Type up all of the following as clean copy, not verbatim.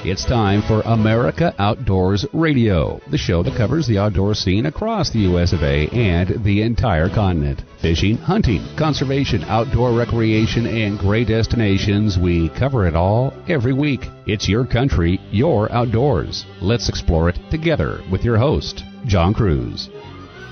It's time for America Outdoors Radio, the show that covers the outdoor scene across the U.S. of A. and the entire continent. Fishing, hunting, conservation, outdoor recreation, and great destinations. We cover it all every week. It's your country, your outdoors. Let's explore it together with your host, John Cruz.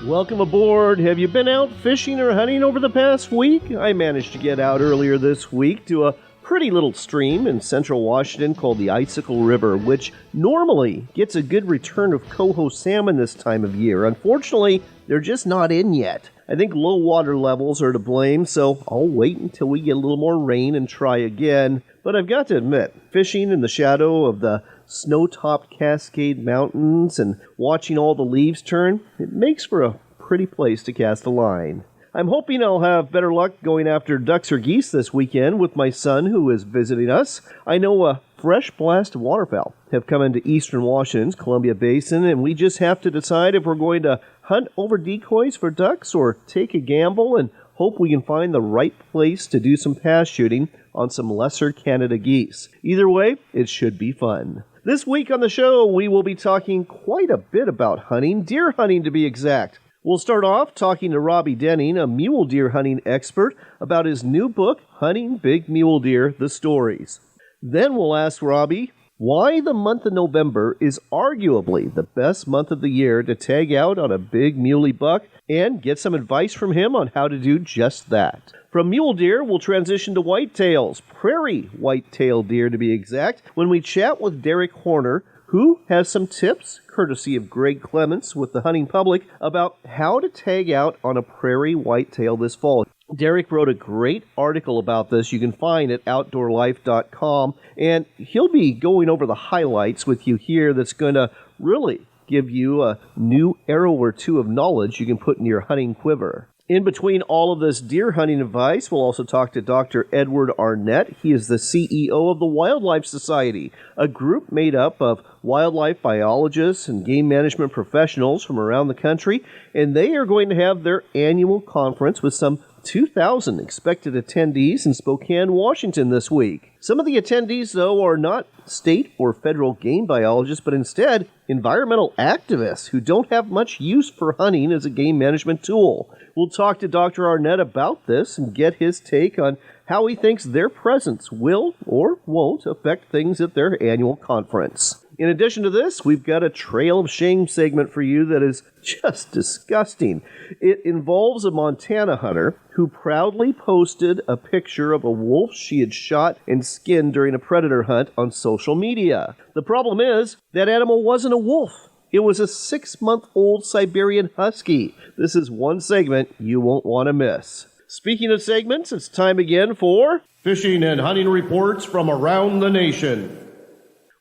Welcome aboard. Have you been out fishing or hunting over the past week? I managed to get out earlier this week to a pretty little stream in central Washington called the Icicle River, which normally gets a good return of coho salmon this time of year. Unfortunately, they're just not in yet. I think low water levels are to blame, so I'll wait until we get a little more rain and try again. But I've got to admit, fishing in the shadow of the snow-topped Cascade Mountains and watching all the leaves turn, it makes for a pretty place to cast a line. I'm hoping I'll have better luck going after ducks or geese this weekend with my son who is visiting us. I know a fresh blast of waterfowl have come into eastern Washington's Columbia Basin, and we just have to decide if we're going to hunt over decoys for ducks or take a gamble and hope we can find the right place to do some pass shooting on some lesser Canada geese. Either way, it should be fun. This week on the show, we will be talking quite a bit about hunting, deer hunting to be exact. We'll start off talking to Robby Denning, a mule deer hunting expert, about his new book, Hunting Big Mule Deer, The Stories. Then we'll ask Robby why the month of November is arguably the best month of the year to tag out on a big muley buck, and get some advice from him on how to do just that. From mule deer, we'll transition to whitetails, prairie whitetail deer to be exact, when we chat with Derek Horner, who has some tips, courtesy of Greg Clements with the hunting public, about how to tag out on a prairie whitetail this fall. Derek wrote a great article about this you can find at outdoorlife.com, and he'll be going over the highlights with you here that's going to really give you a new arrow or two of knowledge you can put in your hunting quiver. In between all of this deer hunting advice, we'll also talk to Dr. Edward Arnett. He is the CEO of the Wildlife Society, a group made up of wildlife biologists and game management professionals from around the country, and they are going to have their annual conference with some 2,000 expected attendees in Spokane, Washington this week. Some of the attendees, though, are not state or federal game biologists, but instead environmental activists who don't have much use for hunting as a game management tool. We'll talk to Dr. Arnett about this and get his take on how he thinks their presence will or won't affect things at their annual conference. In addition to this, we've got a Trail of Shame segment for you that is just disgusting. It involves a Montana hunter who proudly posted a picture of a wolf she had shot and skinned during a predator hunt on social media. The problem is, that animal wasn't a wolf. It was a 6-month-old Siberian husky. This is one segment you won't want to miss. Speaking of segments, it's time again for Fishing and Hunting Reports from Around the Nation.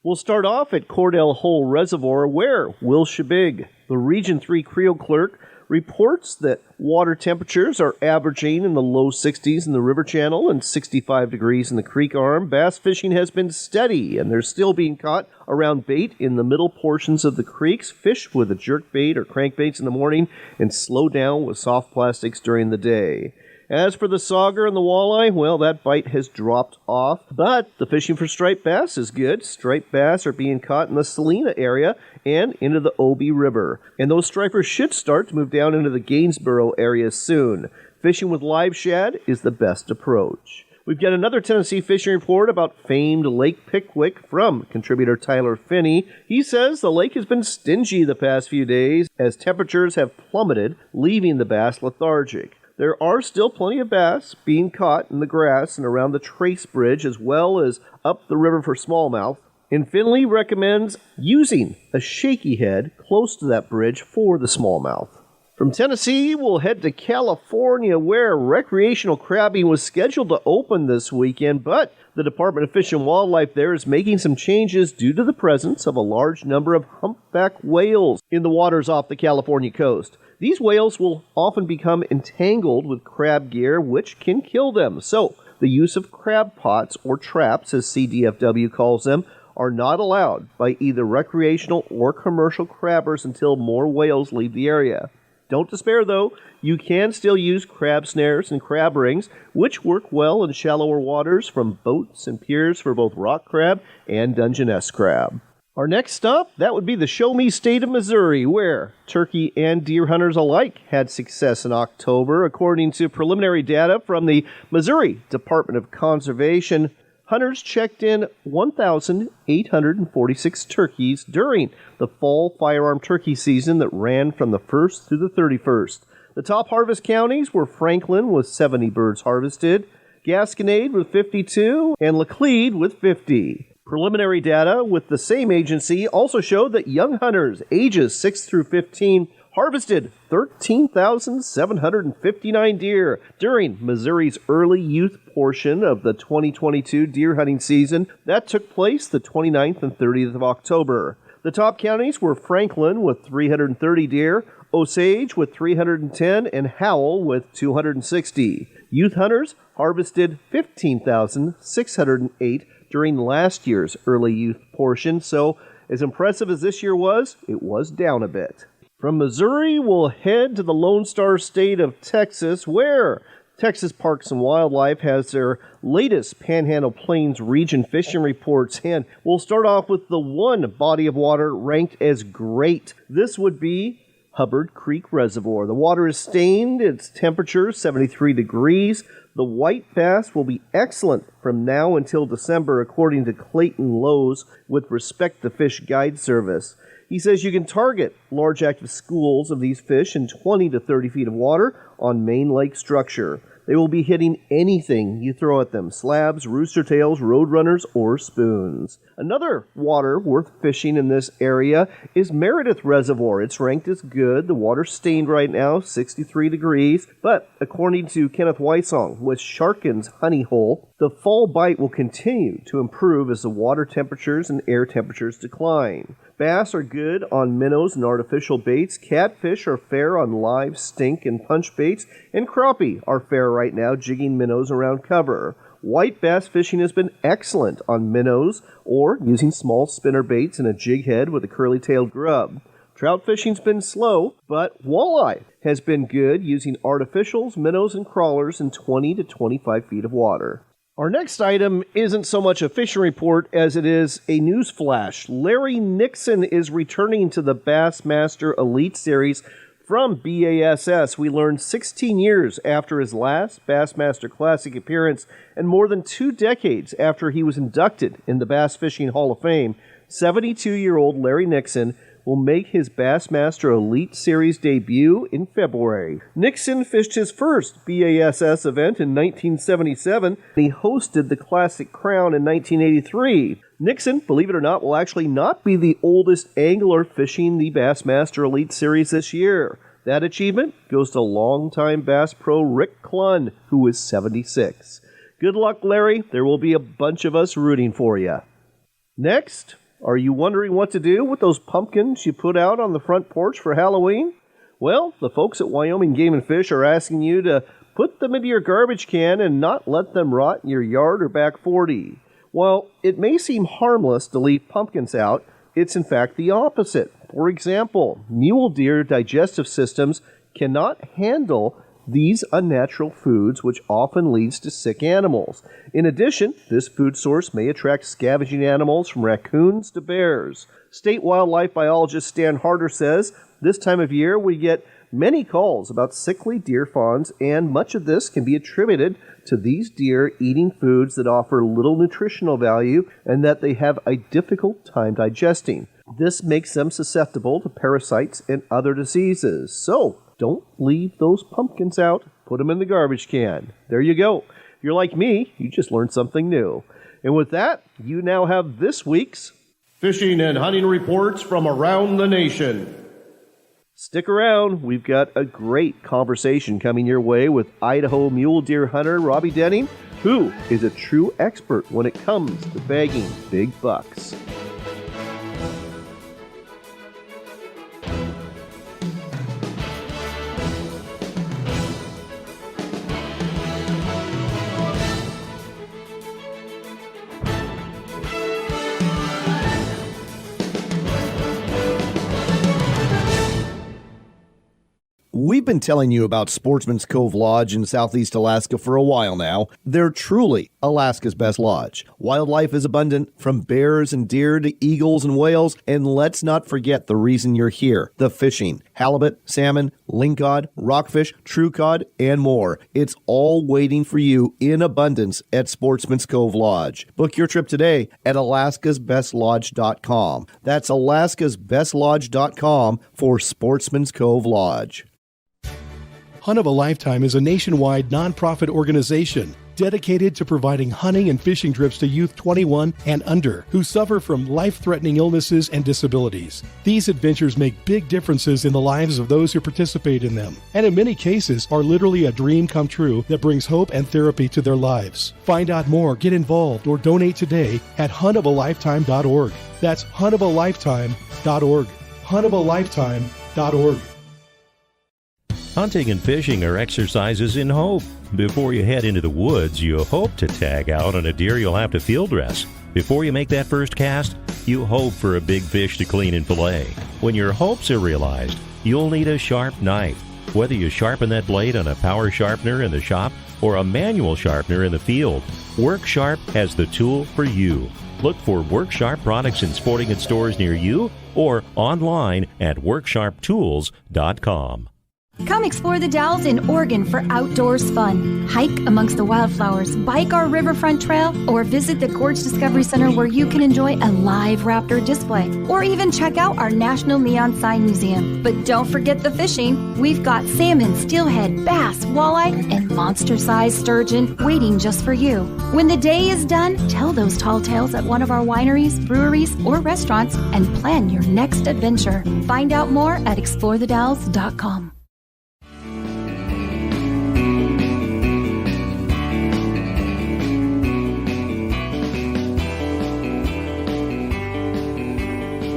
We'll start off at Cordell Hole Reservoir, where Will Shabig, the Region 3 Creel clerk, reports that water temperatures are averaging in the low 60s in the river channel and 65 degrees in the creek arm. Bass fishing has been steady, and they're still being caught around bait in the middle portions of the creeks. Fish with a jerk bait or crankbaits in the morning and slow down with soft plastics during the day. As for the sauger and the walleye, well, that bite has dropped off, but the fishing for striped bass is good. Striped bass are being caught in the Salina area and into the Obi River, and those stripers should start to move down into the Gainsboro area soon. Fishing with live shad is the best approach. We've got another Tennessee fishing report about famed Lake Pickwick from contributor Tyler Finney. He says the lake has been stingy the past few days as temperatures have plummeted, leaving the bass lethargic. There are still plenty of bass being caught in the grass and around the Trace Bridge, as well as up the river for smallmouth. And Finley recommends using a shaky head close to that bridge for the smallmouth. From Tennessee, we'll head to California, where recreational crabbing was scheduled to open this weekend, but the Department of Fish and Wildlife there is making some changes due to the presence of a large number of humpback whales in the waters off the California coast. These whales will often become entangled with crab gear, which can kill them. So, the use of crab pots, or traps as CDFW calls them, are not allowed by either recreational or commercial crabbers until more whales leave the area. Don't despair, though. You can still use crab snares and crab rings, which work well in shallower waters from boats and piers for both rock crab and Dungeness crab. Our next stop, that would be the Show Me State of Missouri, where turkey and deer hunters alike had success in October. According to preliminary data from the Missouri Department of Conservation, hunters checked in 1,846 turkeys during the fall firearm turkey season that ran from the 1st through the 31st. The top harvest counties were Franklin with 70 birds harvested, Gasconade with 52, and Laclede with 50. Preliminary data with the same agency also showed that young hunters ages 6 through 15 harvested 13,759 deer during Missouri's early youth portion of the 2022 deer hunting season that took place the 29th and 30th of October. The top counties were Franklin with 330 deer, Osage with 310, and Howell with 260. Youth hunters harvested 15,608 during last year's early youth portion, so as impressive as this year was, it was down a bit. From Missouri, we'll head to the Lone Star State of Texas, where Texas Parks and Wildlife has their latest Panhandle Plains region fishing reports, and we'll start off with the one body of water ranked as great. This would be Hubbard Creek Reservoir. The water is stained, its temperature 73 degrees. The white bass will be excellent from now until December, according to Clayton Lowe's with Respect the Fish Guide Service. He says you can target large active schools of these fish in 20 to 30 feet of water on main lake structure. They will be hitting anything you throw at them, slabs, rooster tails, roadrunners, or spoons. Another water worth fishing in this area is Meredith Reservoir. It's ranked as good. The water's stained right now, 63 degrees. But according to Kenneth Weissong with Sharkin's Honey Hole, the fall bite will continue to improve as the water temperatures and air temperatures decline. Bass are good on minnows and artificial baits. Catfish are fair on live stink and punch baits. And crappie are fair right now, jigging minnows around cover. White bass fishing has been excellent on minnows or using small spinner baits and a jig head with a curly-tailed grub. Trout fishing's been slow, but walleye has been good using artificials, minnows, and crawlers in 20 to 25 feet of water. Our next item isn't so much a fishing report as it is a news flash. Larry Nixon is returning to the Bassmaster Elite Series from BASS. We learned 16 years after his last Bassmaster Classic appearance and more than 2 decades after he was inducted in the Bass Fishing Hall of Fame, 72-year-old Larry Nixon will make his Bassmaster Elite Series debut in February. Nixon fished his first BASS event in 1977, and he hosted the Classic Crown in 1983. Nixon, believe it or not, will actually not be the oldest angler fishing the Bassmaster Elite Series this year. That achievement goes to longtime Bass Pro Rick Clunn, who is 76. Good luck, Larry. There will be a bunch of us rooting for you. Next, are you wondering what to do with those pumpkins you put out on the front porch for Halloween? Well, the folks at Wyoming Game and Fish are asking you to put them into your garbage can and not let them rot in your yard or back 40. While it may seem harmless to leave pumpkins out, it's in fact the opposite. For example, mule deer digestive systems cannot handle these unnatural foods, which often leads to sick animals. In addition, this food source may attract scavenging animals from raccoons to bears. State wildlife biologist Stan Harder says this time of year we get many calls about sickly deer fawns, and much of this can be attributed to these deer eating foods that offer little nutritional value and that they have a difficult time digesting. This makes them susceptible to parasites and other diseases. So, don't leave those pumpkins out. Put them in the garbage can. There you go. If you're like me, you just learned something new. And with that, you now have this week's Fishing and Hunting Reports from Around the Nation. Stick around. We've got a great conversation coming your way with Idaho mule deer hunter Robby Denning, who is a true expert when it comes to bagging big bucks. We've been telling you about Sportsman's Cove Lodge in Southeast Alaska for a while now. They're truly Alaska's best lodge. Wildlife is abundant, from bears and deer to eagles and whales, and let's not forget the reason you're here, the fishing. Halibut, salmon, lingcod, rockfish, true cod, and more. It's all waiting for you in abundance at Sportsman's Cove Lodge. Book your trip today at alaskasbestlodge.com. That's alaskasbestlodge.com for Sportsman's Cove Lodge. Hunt of a Lifetime is a nationwide nonprofit organization dedicated to providing hunting and fishing trips to youth 21 and under who suffer from life-threatening illnesses and disabilities. These adventures make big differences in the lives of those who participate in them, and in many cases are literally a dream come true that brings hope and therapy to their lives. Find out more, get involved, or donate today at huntofalifetime.org. That's huntofalifetime.org. huntofalifetime.org. Hunting and fishing are exercises in hope. Before you head into the woods, you hope to tag out on a deer you'll have to field dress. Before you make that first cast, you hope for a big fish to clean and fillet. When your hopes are realized, you'll need a sharp knife. Whether you sharpen that blade on a power sharpener in the shop or a manual sharpener in the field, Work Sharp has the tool for you. Look for Work Sharp products in sporting goods stores near you or online at worksharptools.com. Come explore the Dalles in Oregon for outdoors fun. Hike amongst the wildflowers, bike our riverfront trail, or visit the Gorge Discovery Center where you can enjoy a live raptor display, or even check out our National Neon Sign Museum. But don't forget the fishing. We've got salmon, steelhead, bass, walleye, and monster-sized sturgeon waiting just for you. When the day is done, tell those tall tales at one of our wineries, breweries, or restaurants and plan your next adventure. Find out more at explorethedalles.com.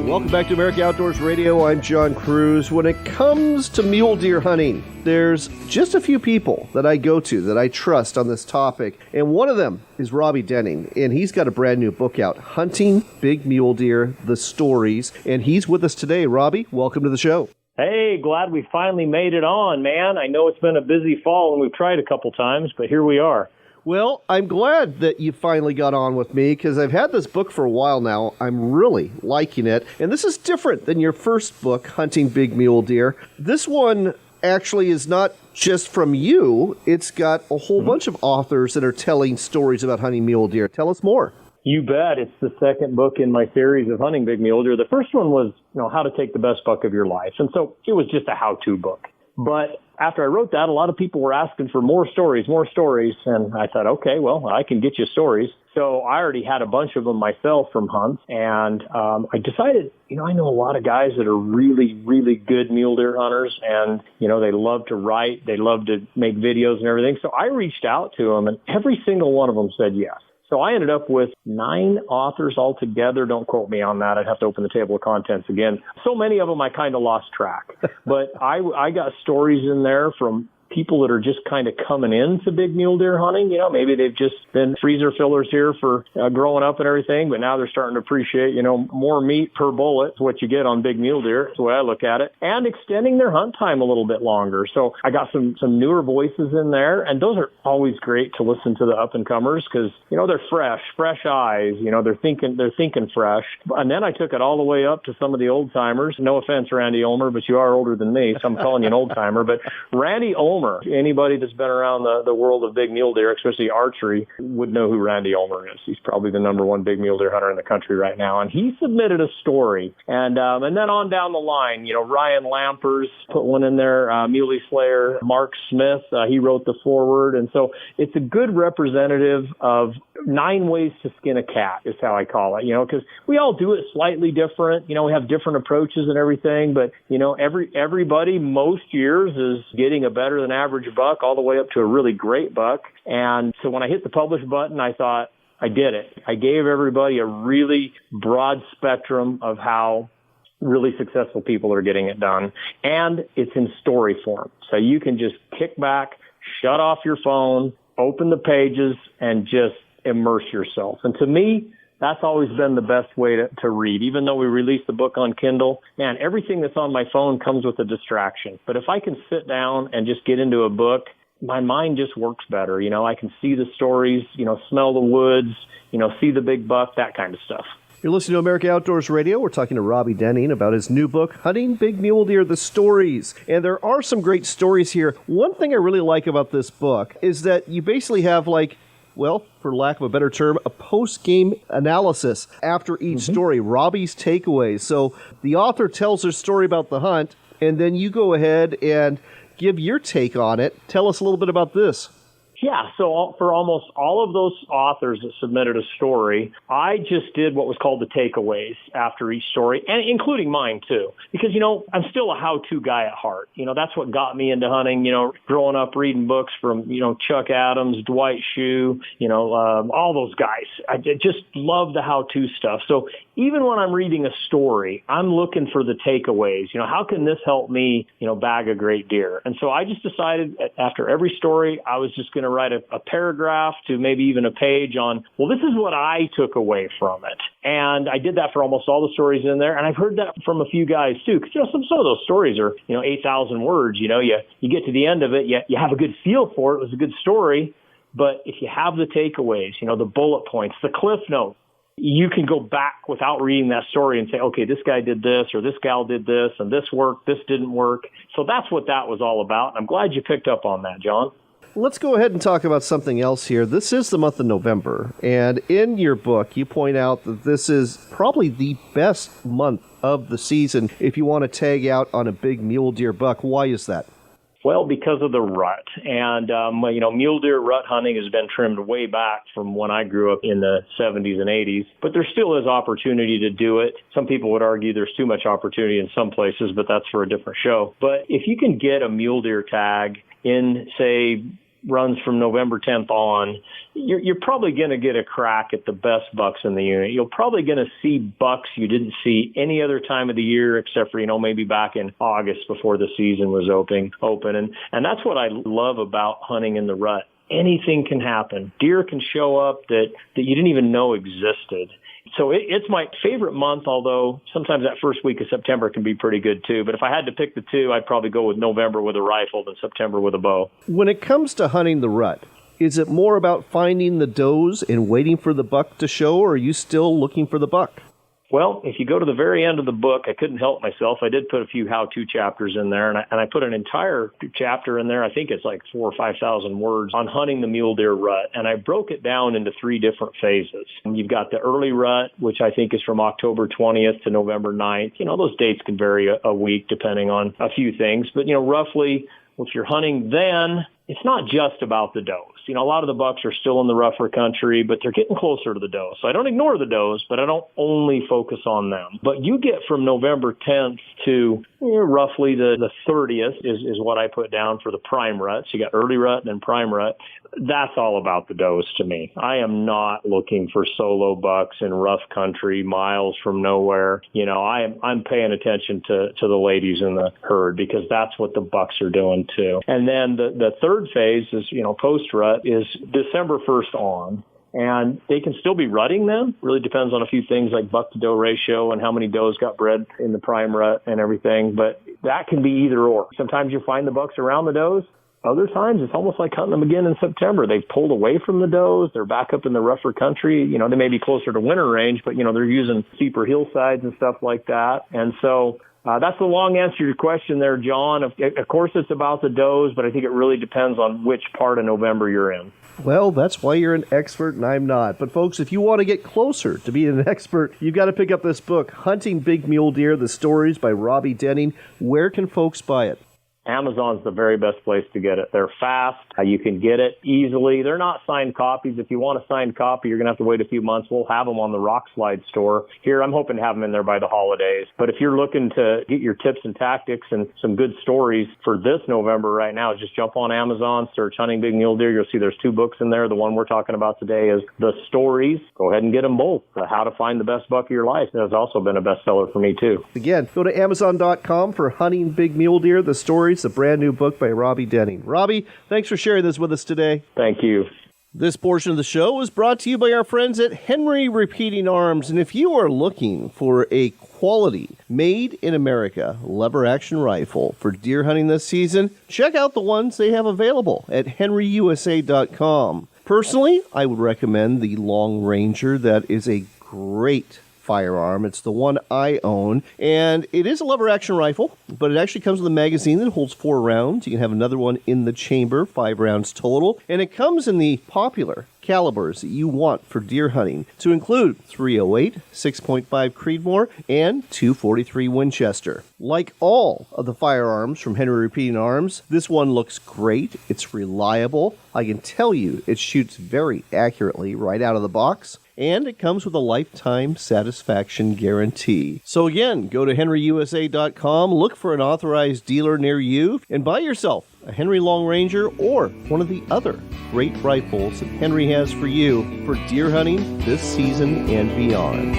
Welcome back to America Outdoors Radio. I'm John Cruz. When it comes to mule deer hunting, there's just a few people that I go to that I trust on this topic, and one of them is Robby Denning, and he's got a brand new book out, Hunting Big Mule Deer, The Stories, and he's with us today. Robby, welcome to the show. Hey, glad we finally made it on, man. I know it's been a busy fall, and we've tried a couple times, but here we are. Well, I'm glad that you finally got on with me because I've had this book for a while now. I'm really liking it. And this is different than your first book, Hunting Big Mule Deer. This one actually is not just from you. It's got a whole bunch of authors that are telling stories about hunting mule deer. Tell us more. You bet. It's the second book in my series of hunting big mule deer. The first one was, how to take the best buck of your life. And so it was just a how-to book. But after I wrote that, a lot of people were asking for more stories. And I thought, okay, well, I can get you stories. So I already had a bunch of them myself from hunts. And I decided, I know a lot of guys that are really, really good mule deer hunters. And, they love to write. They love to make videos and everything. So I reached out to them, and every single one of them said yes. So I ended up with 9 authors altogether. Don't quote me on that. I'd have to open the table of contents again. So many of them I kind of lost track. But I got stories in there from people that are just kind of coming into big mule deer hunting. Maybe they've just been freezer fillers here for growing up and everything, but now they're starting to appreciate, more meat per bullet is what you get on big mule deer. That's the way I look at it. And extending their hunt time a little bit longer. So I got some newer voices in there, and those are always great to listen to the up and comers because, they're fresh eyes, they're thinking fresh. And then I took it all the way up to some of the old timers. No offense, Randy Ulmer, but you are older than me, so I'm calling you an old timer. But Randy Ulmer, anybody that's been around the world of big mule deer, especially archery, would know who Randy Ulmer is. He's probably the number one big mule deer hunter in the country right now. And he submitted a story. And then on down the line, Ryan Lampers put one in there, Muley Slayer, Mark Smith, he wrote the foreword. And so it's a good representative of 9 ways to skin a cat is how I call it, because we all do it slightly different. We have different approaches and everything, but, everybody most years is getting a better than average buck all the way up to a really great buck. And so when I hit the publish button, I thought I did it. I gave everybody a really broad spectrum of how really successful people are getting it done. And it's in story form. So you can just kick back, shut off your phone, open the pages, and just immerse yourself. And to me, that's always been the best way to read. Even though we released the book on Kindle, man, everything that's on my phone comes with a distraction. But if I can sit down and just get into a book, my mind just works better. I can see the stories, smell the woods, see the big buck, that kind of stuff. You're listening to America Outdoors Radio. We're talking to Robby Denning about his new book, Hunting Big Mule Deer, The Stories. And there are some great stories here. One thing I really like about this book is that you basically have for lack of a better term, a post-game analysis after each story, Robby's takeaways. So the author tells their story about the hunt, and then you go ahead and give your take on it. Tell us a little bit about this. Yeah, so for almost all of those authors that submitted a story, I just did what was called the takeaways after each story, and including mine too. Because, I'm still a how-to guy at heart. That's what got me into hunting, growing up reading books from, Chuck Adams, Dwight Shue, all those guys. I just love the how-to stuff. So even when I'm reading a story, I'm looking for the takeaways. How can this help me, bag a great deer? And so I just decided after every story, I was just going to write a paragraph to maybe even a page on, this is what I took away from it. And I did that for almost all the stories in there. And I've heard that from a few guys too, because some of those stories are 8,000 words. You get to the end of it, you have a good feel for it. It was a good story, but if you have the takeaways, the bullet points, the cliff notes, you can go back without reading that story and say, okay, this guy did this, or this gal did this, and this worked, this didn't work. So that's what that was all about. And I'm glad you picked up on that, John. Let's go ahead and talk about something else here. This is the month of November, and in your book, you point out that this is probably the best month of the season if you want to tag out on a big mule deer buck. Why is that? Well, because of the rut. And, mule deer rut hunting has been trimmed way back from when I grew up in the 70s and 80s. But there still is opportunity to do it. Some people would argue there's too much opportunity in some places, but that's for a different show. But if you can get a mule deer tag in, say, runs from November 10th on, you're probably going to get a crack at the best bucks in the unit. You're probably going to see bucks you didn't see any other time of the year except for, maybe back in August before the season was open. And that's what I love about hunting in the rut. Anything can happen. Deer can show up that you didn't even know existed. So it's my favorite month, although sometimes that first week of September can be pretty good too. But if I had to pick the two, I'd probably go with November with a rifle than September with a bow. When it comes to hunting the rut, is it more about finding the does and waiting for the buck to show, or are you still looking for the buck? Well, if you go to the very end of the book, I couldn't help myself. I did put a few how-to chapters in there, and I put an entire chapter in there. I think it's like 4,000 or 5,000 words on hunting the mule deer rut, and I broke it down into 3 different phases. And you've got the early rut, which I think is from October 20th to November 9th. Those dates can vary a week depending on a few things, but roughly, if you're hunting then, it's not just about the does. A lot of the bucks are still in the rougher country, but they're getting closer to the does. So I don't ignore the does, but I don't only focus on them. But you get from November 10th to roughly the 30th is what I put down for the prime rut. So you got early rut and then prime rut. That's all about the does to me. I am not looking for solo bucks in rough country, miles from nowhere. I'm paying attention to the ladies in the herd because that's what the bucks are doing too. And then the third phase is, post rut is December 1st on. And they can still be rutting then. Really depends on a few things like buck to doe ratio and how many does got bred in the prime rut and everything. But that can be either or. Sometimes you find the bucks around the does. Other times it's almost like hunting them again in September. They've pulled away from the does. They're back up in the rougher country. They may be closer to winter range, but, they're using steeper hillsides and stuff like that. And so that's the long answer to your question there, John. Of course, it's about the does, but I think it really depends on which part of November you're in. Well, that's why you're an expert and I'm not. But folks, if you want to get closer to being an expert, you've got to pick up this book, Hunting Big Mule Deer, The Stories by Robby Denning. Where can folks buy it? Amazon's the very best place to get it. They're fast. You can get it easily. They're not signed copies. If you want a signed copy, you're going to have to wait a few months. We'll have them on the Rock Slide store. Here, I'm hoping to have them in there by the holidays. But if you're looking to get your tips and tactics and some good stories for this November right now, just jump on Amazon, search Hunting Big Mule Deer. You'll see there's 2 books in there. The one we're talking about today is The Stories. Go ahead and get them both. How to Find the Best Buck of Your Life. That has also been a bestseller for me, too. Again, go to Amazon.com for Hunting Big Mule Deer, The Stories, the brand new book by Robby Denning. Robby, thanks for sharing this with us today. Thank you. This portion of the show is brought to you by our friends at Henry Repeating Arms. And if you are looking for a quality, made-in-America lever-action rifle for deer hunting this season, check out the ones they have available at henryusa.com. Personally, I would recommend the Long Ranger. That is a great firearm. It's the one I own, and it is a lever-action rifle, but it actually comes with a magazine that holds 4 rounds. You can have another one in the chamber, 5 rounds total, and it comes in the popular calibers that you want for deer hunting, to include 308, 6.5 Creedmoor, and 243 Winchester. Like all of the firearms from Henry Repeating Arms, this one looks great. It's reliable. I can tell you it shoots very accurately right out of the box. And it comes with a lifetime satisfaction guarantee. So again, go to henryusa.com, look for an authorized dealer near you, and buy yourself a Henry Long Ranger or one of the other great rifles that Henry has for you for deer hunting this season and beyond.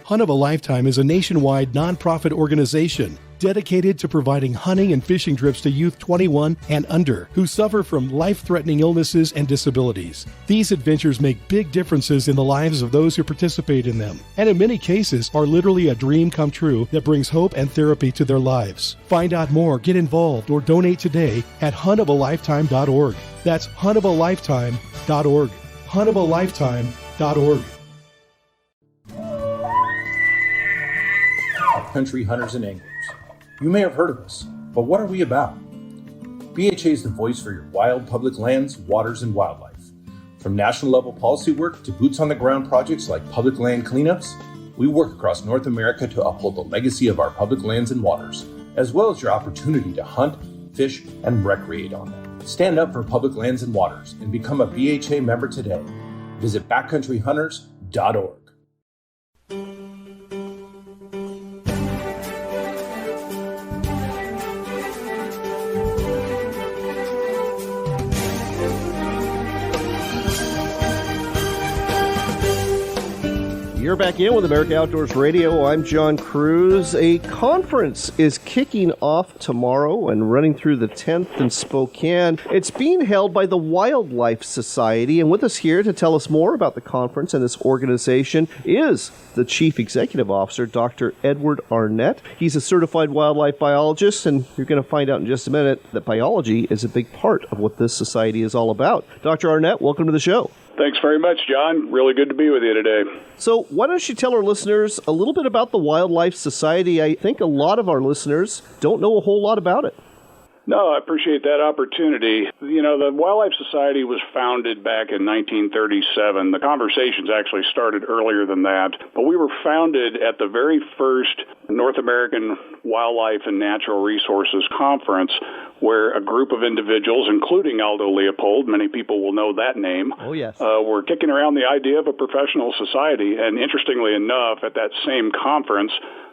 Hunt of a Lifetime is a nationwide nonprofit organization dedicated to providing hunting and fishing trips to youth 21 and under who suffer from life-threatening illnesses and disabilities. These adventures make big differences in the lives of those who participate in them, and in many cases are literally a dream come true that brings hope and therapy to their lives. Find out more, get involved, or donate today at huntofalifetime.org. That's huntofalifetime.org. huntofalifetime.org. Country hunters and anglers. You may have heard of us, but what are we about? BHA is the voice for your wild public lands, waters, and wildlife. From national level policy work to boots on the ground projects like public land cleanups, we work across North America to uphold the legacy of our public lands and waters, as well as your opportunity to hunt, fish, and recreate on them. Stand up for public lands and waters and become a BHA member today. Visit backcountryhunters.org. You're back in with America Outdoors Radio. I'm John Cruz. A conference is kicking off tomorrow and running through the 10th in Spokane. It's being held by the Wildlife Society, and with us here to tell us more about the conference and this organization is the Chief Executive Officer, Dr. Edward Arnett. He's a certified wildlife biologist, and you're going to find out in just a minute that biology is a big part of what this society is all about. Dr. Arnett, welcome to the show. Thanks very much, John. Really good to be with you today. So why don't you tell our listeners a little bit about the Wildlife Society? I think a lot of our listeners don't know a whole lot about it. No, I appreciate that opportunity. You know, the Wildlife Society was founded back in 1937. The conversations actually started earlier than that, but we were founded at the very first North American Wildlife and Natural Resources Conference, where a group of individuals, including Aldo Leopold, many people will know that name, were kicking around the idea of a professional society. And interestingly enough, at that same conference,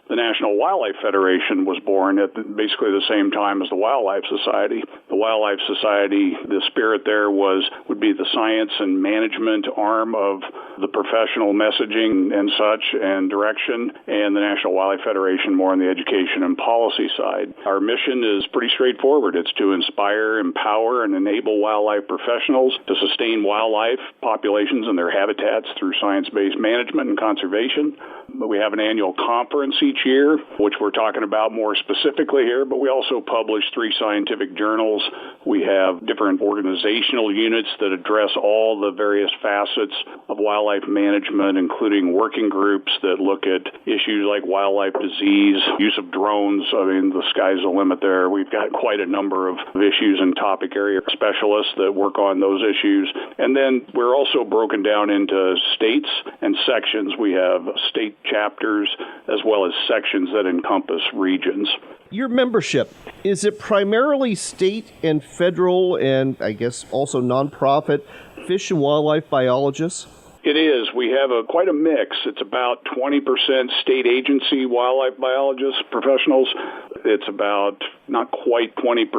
the National Wildlife Federation was born at basically the same time as the Wildlife Society. The Wildlife Society, the spirit there would be the science and management arm of the professional messaging and such and direction, and the National Wildlife Federation more on the education and policy side. Our mission is pretty straightforward. It's to inspire, empower, and enable wildlife professionals to sustain wildlife populations and their habitats through science-based management and conservation. We have an annual conference each year, which we're talking about more specifically here, but we also publish 3 scientific journals. We have different organizational units that address all the various facets of wildlife management, including working groups that look at issues like wildlife disease, use of drones. I mean, the sky's the limit there. We've got quite a number of issues and topic area specialists that work on those issues. And then we're also broken down into states and sections. We have state chapters as well as sections that encompass regions. Your membership, is it primarily state and federal and I guess also nonprofit fish and wildlife biologists? It is. We have quite a mix. It's about 20% state agency wildlife biologists, professionals. It's about not quite 20%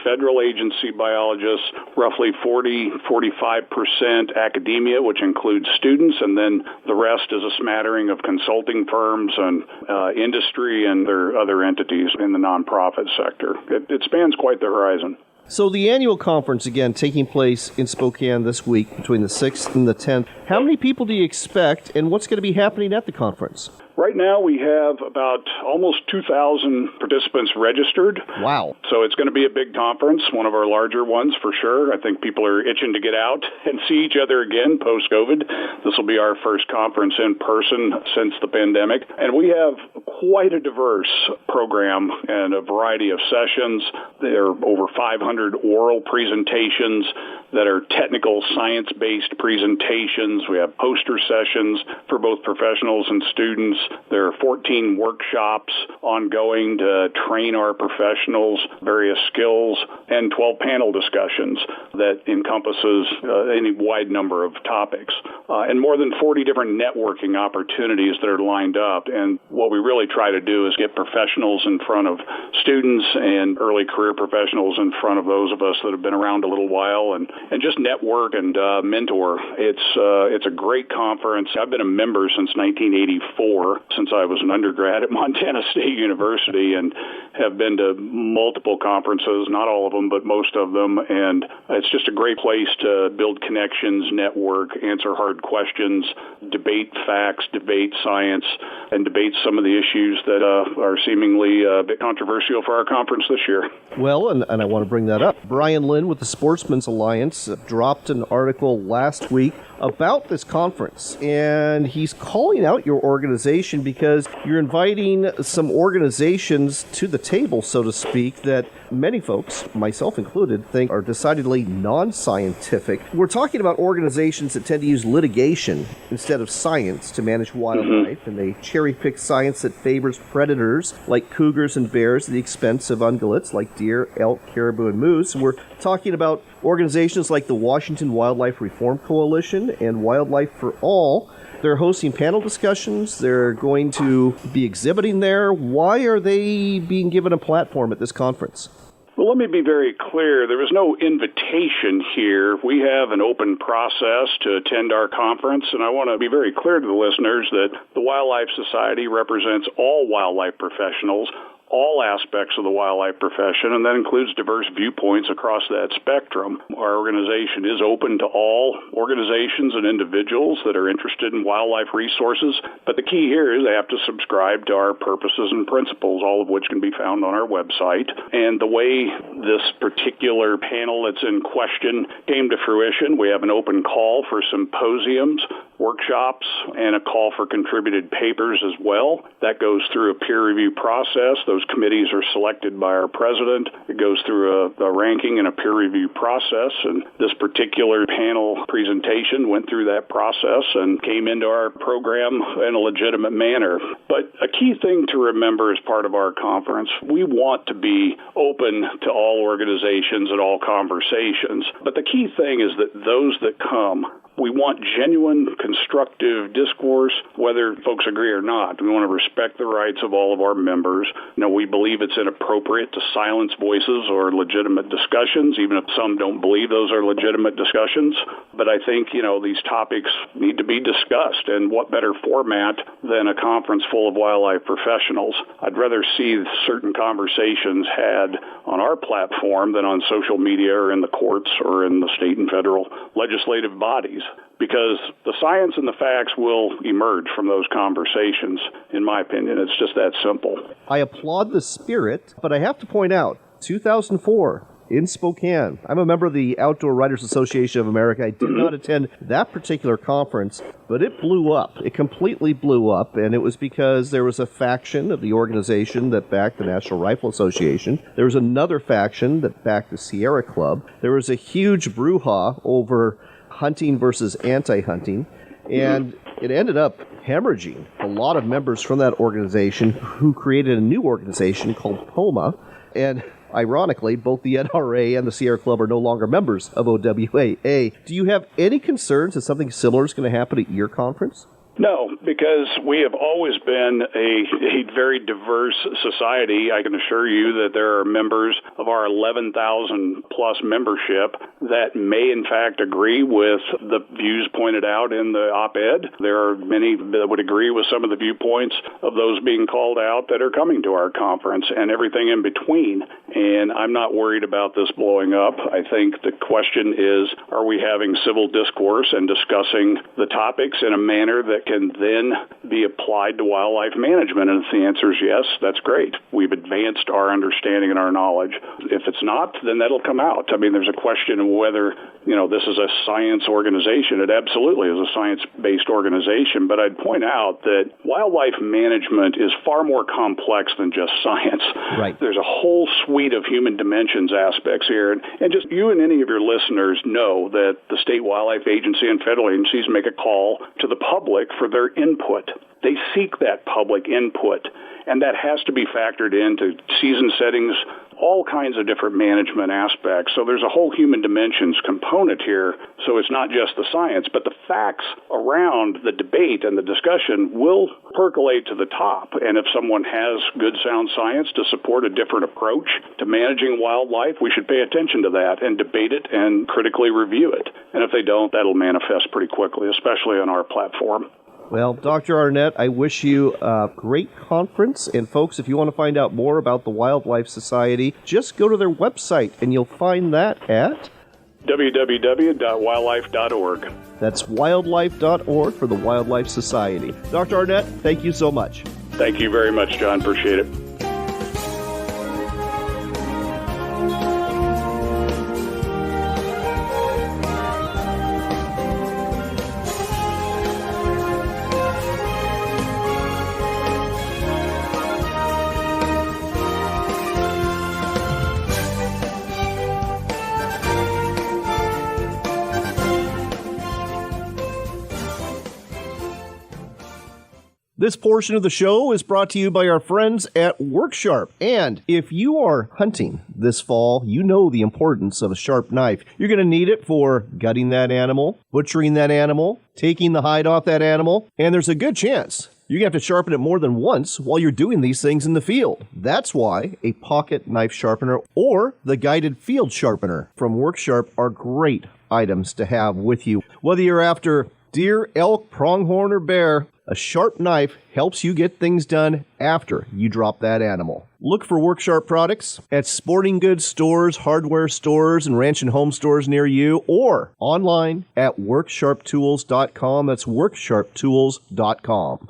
federal agency biologists, roughly 45% academia, which includes students, and then the rest is a smattering of consulting firms and industry and their other entities in the nonprofit sector. It spans quite the horizon. So the annual conference, again, taking place in Spokane this week between the 6th and the 10th. How many people do you expect, and what's going to be happening at the conference? Right now, we have about almost 2,000 participants registered. Wow. So it's going to be a big conference, one of our larger ones for sure. I think people are itching to get out and see each other again post-COVID. This will be our first conference in person since the pandemic. And we have quite a diverse program and a variety of sessions. There are over 500 oral presentations that are technical, science-based presentations. We have poster sessions for both professionals and students. There are 14 workshops ongoing to train our professionals, various skills, and 12 panel discussions that encompasses any wide number of topics, and more than 40 different networking opportunities that are lined up. And what we really try to do is get professionals in front of students and early career professionals in front of those of us that have been around a little while, and just network and mentor. It's a great conference. I've been a member since 1984, since I was an undergrad at Montana State University, and have been to multiple conferences, not all of them, but most of them. And it's just a great place to build connections, network, answer hard questions, debate facts, debate science, and debate some of the issues that are seemingly a bit controversial for our conference this year. Well, and I want to bring that up. Brian Lynn with the Sportsman's Alliance dropped an article last week about this conference, and he's calling out your organization because you're inviting some organizations to the table, so to speak, that many folks, myself included, think are decidedly non-scientific. We're talking about organizations that tend to use litigation instead of science to manage wildlife, and they cherry-pick science that favors predators like cougars and bears at the expense of ungulates like deer, elk, caribou, and moose. And we're talking about organizations like the Washington Wildlife Reform Coalition and Wildlife for All. They're hosting panel discussions. They're going to be exhibiting there. Why are they being given a platform at this conference? Well, let me be very clear. There is no invitation here. We have an open process to attend our conference, and I want to be very clear to the listeners that the Wildlife Society represents all wildlife professionals, all aspects of the wildlife profession, and that includes diverse viewpoints across that spectrum. Our organization is open to all organizations and individuals that are interested in wildlife resources, but the key here is they have to subscribe to our purposes and principles, all of which can be found on our website. And the way this particular panel that's in question came to fruition, we have an open call for symposiums, workshops, and a call for contributed papers as well. That goes through a peer review process. Those committees are selected by our president. It goes through a ranking and a peer review process, and this particular panel presentation went through that process and came into our program in a legitimate manner. But a key thing to remember as part of our conference, we want to be open to all organizations and all conversations. But the key thing is that those that come, we want genuine, constructive discourse, whether folks agree or not. We want to respect the rights of all of our members. We believe it's inappropriate to silence voices or legitimate discussions, even if some don't believe those are legitimate discussions. But I think, these topics need to be discussed, and what better format than a conference full of wildlife professionals? I'd rather see certain conversations had on our platform than on social media or in the courts or in the state and federal legislative bodies, because the science and the facts will emerge from those conversations, in my opinion. It's just that simple. I applaud the spirit, but I have to point out, 2004 in Spokane. I'm a member of the Outdoor Writers Association of America. I did not attend that particular conference, but it blew up. It completely blew up, and it was because there was a faction of the organization that backed the National Rifle Association. There was another faction that backed the Sierra Club. There was a huge brouhaha over hunting versus anti-hunting, and it ended up hemorrhaging a lot of members from that organization who created a new organization called POMA. And Ironically, both the NRA and the Sierra Club are no longer members of OWAA. Do you have any concerns that something similar is going to happen at your conference? No, because we have always been a very diverse society. I can assure you that there are members of our 11,000 plus membership that may in fact agree with the views pointed out in the op-ed. There are many that would agree with some of the viewpoints of those being called out that are coming to our conference and everything in between. And I'm not worried about this blowing up. I think the question is, are we having civil discourse and discussing the topics in a manner that can then be applied to wildlife management? And if the answer is yes, that's great. We've advanced our understanding and our knowledge. If it's not, then that'll come out. I mean, there's a question of whether, this is a science organization. It absolutely is a science-based organization, but I'd point out that wildlife management is far more complex than just science. Right. There's a whole suite of human dimensions aspects here. And just you and any of your listeners know that the state wildlife agency and federal agencies make a call to the public for their input. They seek that public input, and that has to be factored into season settings, all kinds of different management aspects. So there's a whole human dimensions component here. So it's not just the science, but the facts around the debate and the discussion will percolate to the top. And if someone has good sound science to support a different approach to managing wildlife, we should pay attention to that and debate it and critically review it. And if they don't, that'll manifest pretty quickly, especially on our platform. Well, Dr. Arnett, I wish you a great conference. And folks, if you want to find out more about the Wildlife Society, just go to their website, and you'll find that at www.wildlife.org. That's wildlife.org for the Wildlife Society. Dr. Arnett, thank you so much. Thank you very much, John. Appreciate it. This portion of the show is brought to you by our friends at WorkSharp. And if you are hunting this fall, you know the importance of a sharp knife. You're going to need it for gutting that animal, butchering that animal, taking the hide off that animal, and there's a good chance you're going to have to sharpen it more than once while you're doing these things in the field. That's why a pocket knife sharpener or the guided field sharpener from WorkSharp are great items to have with you. Whether you're after deer, elk, pronghorn, or bear, a sharp knife helps you get things done after you drop that animal. Look for WorkSharp products at sporting goods stores, hardware stores, and ranch and home stores near you, or online at worksharptools.com. That's worksharptools.com.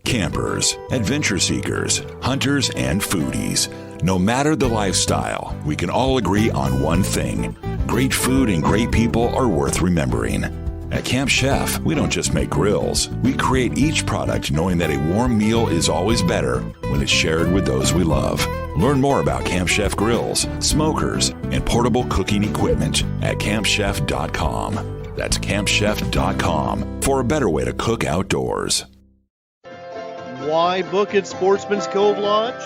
Campers, adventure seekers, hunters, and foodies. No matter the lifestyle, we can all agree on one thing. Great food and great people are worth remembering. At Camp Chef, we don't just make grills. We create each product knowing that a warm meal is always better when it's shared with those we love. Learn more about Camp Chef grills, smokers, and portable cooking equipment at campchef.com. That's campchef.com for a better way to cook outdoors. Why book at Sportsman's Cove Lodge?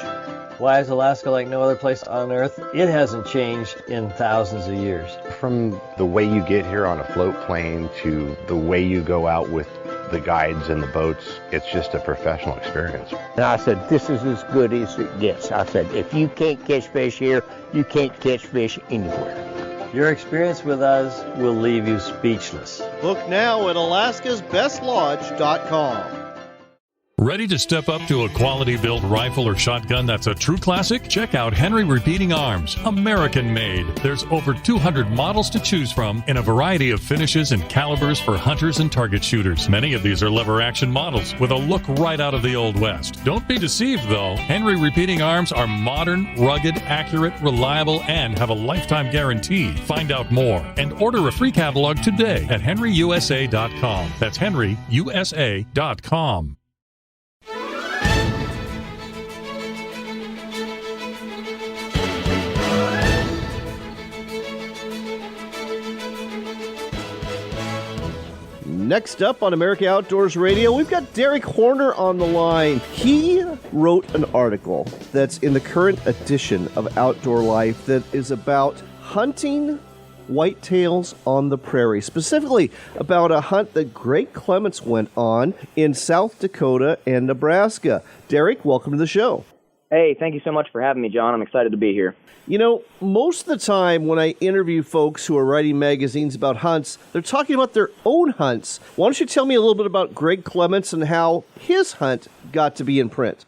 Why is Alaska like no other place on Earth? It hasn't changed in thousands of years. From the way you get here on a float plane to the way you go out with the guides and the boats, it's just a professional experience. And I said, this is as good as it gets. I said, if you can't catch fish here, you can't catch fish anywhere. Your experience with us will leave you speechless. Book now at alaskasbestlodge.com. Ready to step up to a quality-built rifle or shotgun that's a true classic? Check out Henry Repeating Arms, American-made. There's over 200 models to choose from in a variety of finishes and calibers for hunters and target shooters. Many of these are lever-action models with a look right out of the Old West. Don't be deceived, though. Henry Repeating Arms are modern, rugged, accurate, reliable, and have a lifetime guarantee. Find out more and order a free catalog today at henryusa.com. That's henryusa.com. Next up on America Outdoors Radio, we've got Derek Horner on the line. He wrote an article that's in the current edition of Outdoor Life that is about hunting whitetails on the prairie, specifically about a hunt that Greg Clements went on in South Dakota and Nebraska. Derek, welcome to the show. Hey, thank you so much for having me, John. I'm excited to be here. You know, most of the time when I interview folks who are writing magazines about hunts, they're talking about their own hunts. Why don't you tell me a little bit about Greg Clements and how his hunt got to be in print?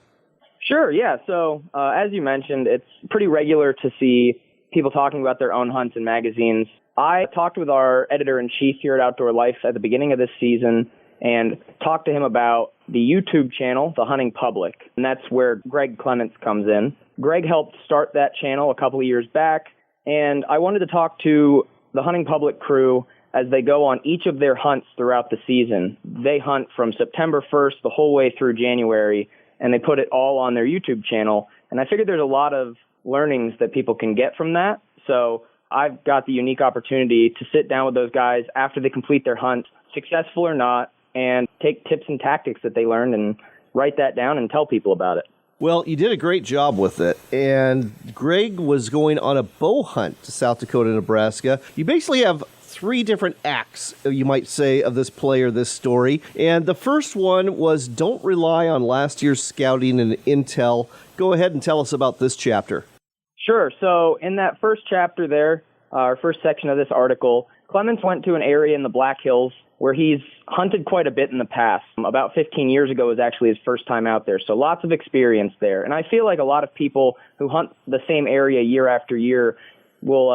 Sure, yeah. So, as you mentioned, it's pretty regular to see people talking about their own hunts in magazines. I talked with our editor-in-chief here at Outdoor Life at the beginning of this season and talked to him about the YouTube channel, The Hunting Public, and that's where Greg Clements comes in. Greg helped start that channel a couple of years back, and I wanted to talk to the Hunting Public crew as they go on each of their hunts throughout the season. They hunt from September 1st the whole way through January, and they put it all on their YouTube channel, and I figured there's a lot of learnings that people can get from that. So I've got the unique opportunity to sit down with those guys after they complete their hunt, successful or not, and take tips and tactics that they learned and write that down and tell people about it. Well, you did a great job with it, and Greg was going on a bow hunt to South Dakota, Nebraska. You basically have three different acts, you might say, of this play or this story, and the first one was don't rely on last year's scouting and intel. Go ahead and tell us about this chapter. Sure. So in that first chapter there, our first section of this article, Clements went to an area in the Black Hills where he's hunted quite a bit in the past. About 15 years ago was actually his first time out there, so lots of experience there. And I feel like a lot of people who hunt the same area year after year will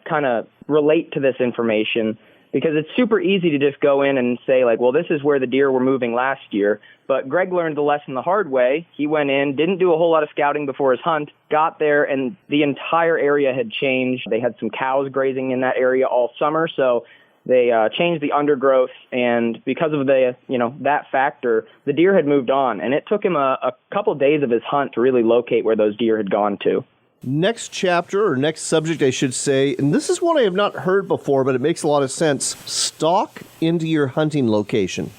kind of relate to this information, because it's super easy to just go in and say, like, well, this is where the deer were moving last year. But Greg learned the lesson the hard way. He went in, didn't do a whole lot of scouting before his hunt, got there, and the entire area had changed. They had some cows grazing in that area all summer, so they changed the undergrowth, and because of the, that factor, the deer had moved on, and it took him a couple days of his hunt to really locate where those deer had gone to. Next chapter, or next subject, I should say, and this is one I have not heard before, but it makes a lot of sense. Stalk into your hunting location.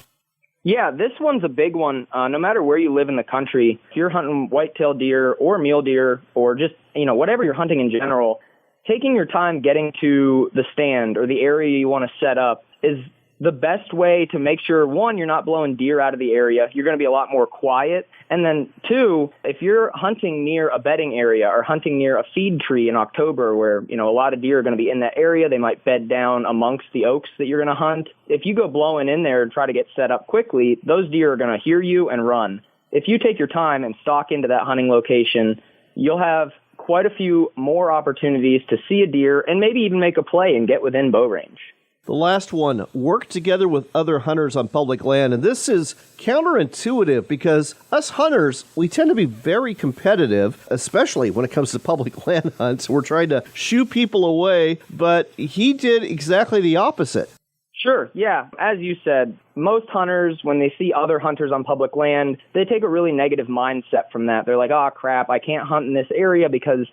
Yeah, this one's a big one. No matter where you live in the country, if you're hunting whitetail deer or mule deer or just, whatever you're hunting in general, taking your time getting to the stand or the area you want to set up is the best way to make sure, one, you're not blowing deer out of the area. You're going to be a lot more quiet. And then, two, if you're hunting near a bedding area or hunting near a feed tree in October where, a lot of deer are going to be in that area, they might bed down amongst the oaks that you're going to hunt. If you go blowing in there and try to get set up quickly, those deer are going to hear you and run. If you take your time and stalk into that hunting location, you'll have quite a few more opportunities to see a deer and maybe even make a play and get within bow range. The last one, work together with other hunters on public land. And this is counterintuitive because us hunters, we tend to be very competitive, especially when it comes to public land hunts. We're trying to shoo people away, but he did exactly the opposite. Sure, yeah. As you said, most hunters, when they see other hunters on public land, they take a really negative mindset from that. They're like, oh, crap, I can't hunt in this area because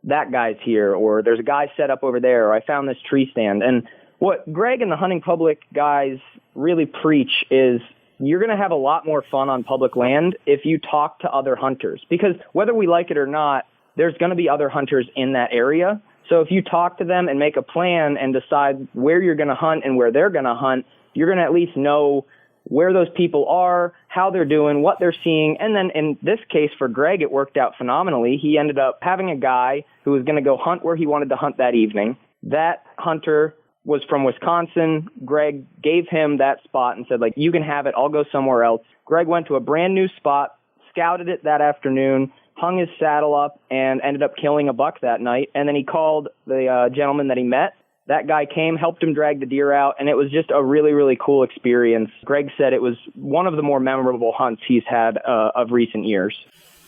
that guy's here, or there's a guy set up over there, or I found this tree stand. And what Greg and the Hunting Public guys really preach is you're going to have a lot more fun on public land if you talk to other hunters, because whether we like it or not, there's going to be other hunters in that area. So if you talk to them and make a plan and decide where you're going to hunt and where they're going to hunt, you're going to at least know where those people are, how they're doing, what they're seeing. And then in this case for Greg, it worked out phenomenally. He ended up having a guy who was going to go hunt where he wanted to hunt that evening. That hunter was from Wisconsin. Greg gave him that spot and said, like, you can have it. I'll go somewhere else. Greg went to a brand new spot, scouted it that afternoon, hung his saddle up, and ended up killing a buck that night. And then he called the gentleman that he met. That guy came, helped him drag the deer out, and it was just a really, really cool experience. Greg said it was one of the more memorable hunts he's had of recent years.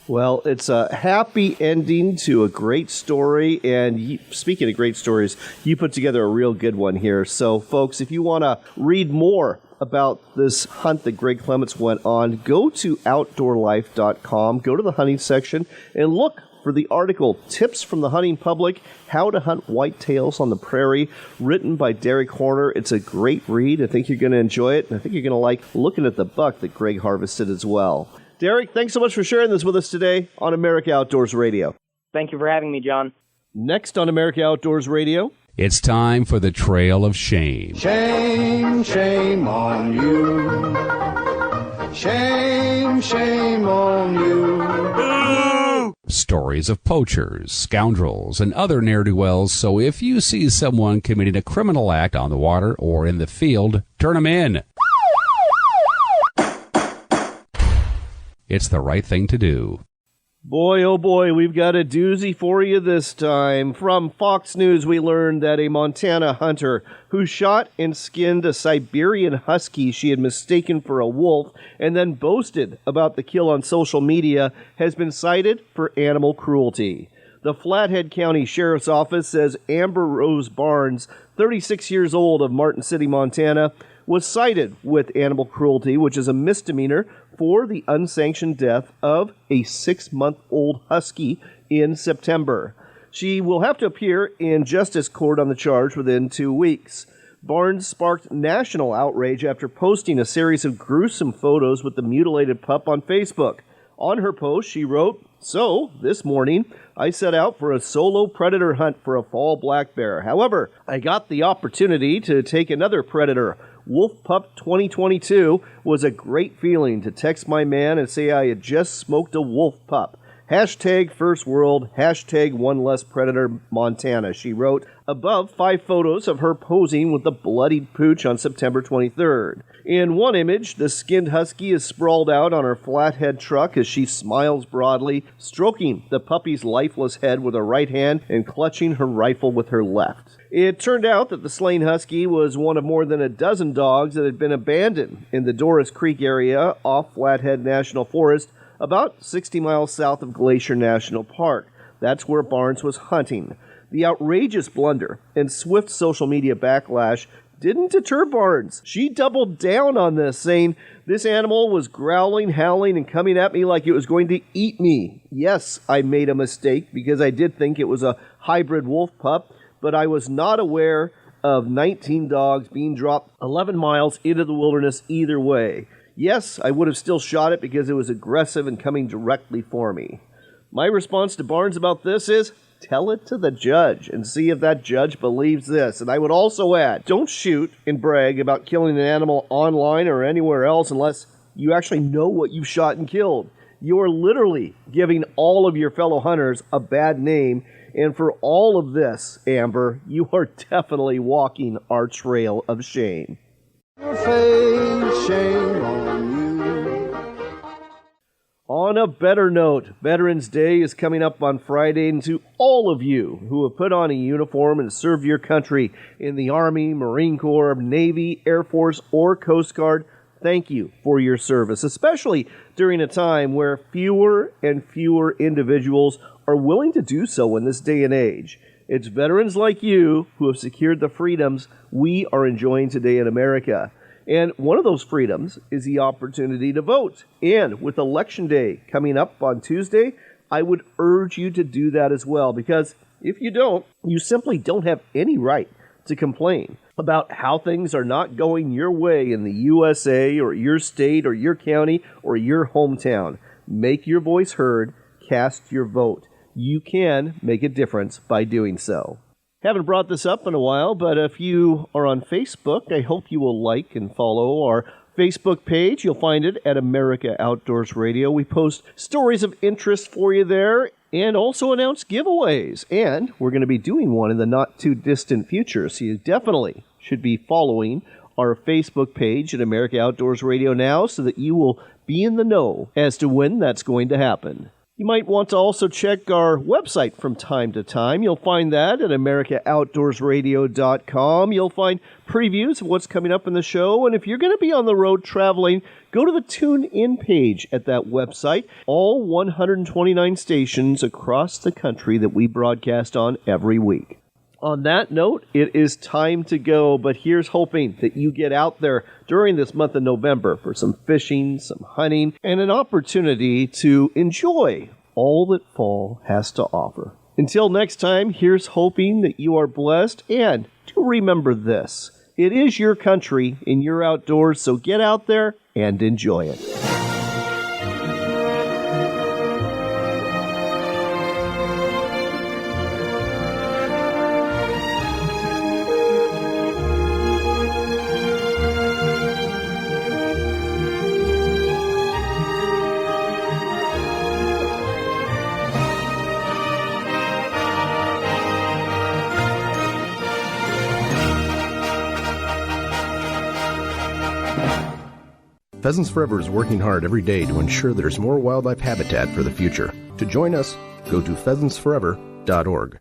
Well, it's a happy ending to a great story, and speaking of great stories, you put together a real good one here. So, folks, if you want to read more about this hunt that Greg Clements went on, go to outdoorlife.com, go to the hunting section, and look for for the article Tips from the Hunting Public, How to Hunt Whitetails on the Prairie, written by Derek Horner. It's a great read. I think you're going to enjoy it, and I think you're going to like looking at the buck that Greg harvested as well. Derek, thanks so much for sharing this with us today on America Outdoors Radio. Thank you for having me, John. Next on America Outdoors Radio, it's time for the Trail of Shame. Shame, shame on you. Shame, shame on you. Stories of poachers, scoundrels, and other ne'er-do-wells, so if you see someone committing a criminal act on the water or in the field, turn them in. It's the right thing to do. Boy, oh boy, we've got a doozy for you this time. From Fox News, we learned that a Montana hunter who shot and skinned a Siberian husky she had mistaken for a wolf and then boasted about the kill on social media has been cited for animal cruelty. The Flathead County Sheriff's Office says Amber Rose Barnes, 36 years old, of Martin City, Montana, was cited with animal cruelty, which is a misdemeanor, for the unsanctioned death of a 6-month-old husky in September. She will have to appear in justice court on the charge within 2 weeks. Barnes sparked national outrage after posting a series of gruesome photos with the mutilated pup on Facebook. On her post, she wrote, "So, this morning, I set out for a solo predator hunt for a fall black bear. However, I got the opportunity to take another predator. Wolf Pup 2022 was a great feeling to text my man and say I had just smoked a wolf pup. Hashtag first world, hashtag one less predator Montana," she wrote, above 5 photos of her posing with the bloodied pooch on September 23rd. In one image, the skinned husky is sprawled out on her flathead truck as she smiles broadly, stroking the puppy's lifeless head with her right hand and clutching her rifle with her left. It turned out that the slain husky was one of more than a dozen dogs that had been abandoned in the Doris Creek area off Flathead National Forest, about 60 miles south of Glacier National Park. That's where Barnes was hunting. The outrageous blunder and swift social media backlash didn't deter Barnes. She doubled down on this, saying, "This animal was growling, howling, and coming at me like it was going to eat me. Yes, I made a mistake because I did think it was a hybrid wolf pup, but I was not aware of 19 dogs being dropped 11 miles into the wilderness either way. Yes, I would have still shot it because it was aggressive and coming directly for me." My response to Barnes about this is, tell it to the judge and see if that judge believes this. And I would also add, don't shoot and brag about killing an animal online or anywhere else unless you actually know what you've shot and killed. You are literally giving all of your fellow hunters a bad name. And for all of this, Amber, you are definitely walking our trail of shame. Your face, shame on you. On a better note, Veterans Day is coming up on Friday, and to all of you who have put on a uniform and served your country in the Army, Marine Corps, Navy, Air Force, or Coast Guard, thank you for your service, especially during a time where fewer and fewer individuals are willing to do so in this day and age. It's veterans like you who have secured the freedoms we are enjoying today in America. And one of those freedoms is the opportunity to vote. And with Election Day coming up on Tuesday, I would urge you to do that as well, because if you don't, you simply don't have any right to complain about how things are not going your way in the USA or your state or your county or your hometown. Make your voice heard, cast your vote. You can make a difference by doing so. Haven't brought this up in a while, but if you are on Facebook, I hope you will like and follow our Facebook page. You'll find it at America Outdoors Radio. We post stories of interest for you there and also announce giveaways. And we're going to be doing one in the not-too-distant future, so you definitely should be following our Facebook page at America Outdoors Radio now so that you will be in the know as to when that's going to happen. You might want to also check our website from time to time. You'll find that at AmericaOutdoorsRadio.com. You'll find previews of what's coming up in the show. And if you're going to be on the road traveling, go to the Tune In page at that website. All 129 stations across the country that we broadcast on every week. On that note, it is time to go, but here's hoping that you get out there during this month of November for some fishing, some hunting, and an opportunity to enjoy all that fall has to offer. Until next time, here's hoping that you are blessed, and do remember this. It is your country and your outdoors, so get out there and enjoy it. Pheasants Forever is working hard every day to ensure there's more wildlife habitat for the future. To join us, go to pheasantsforever.org.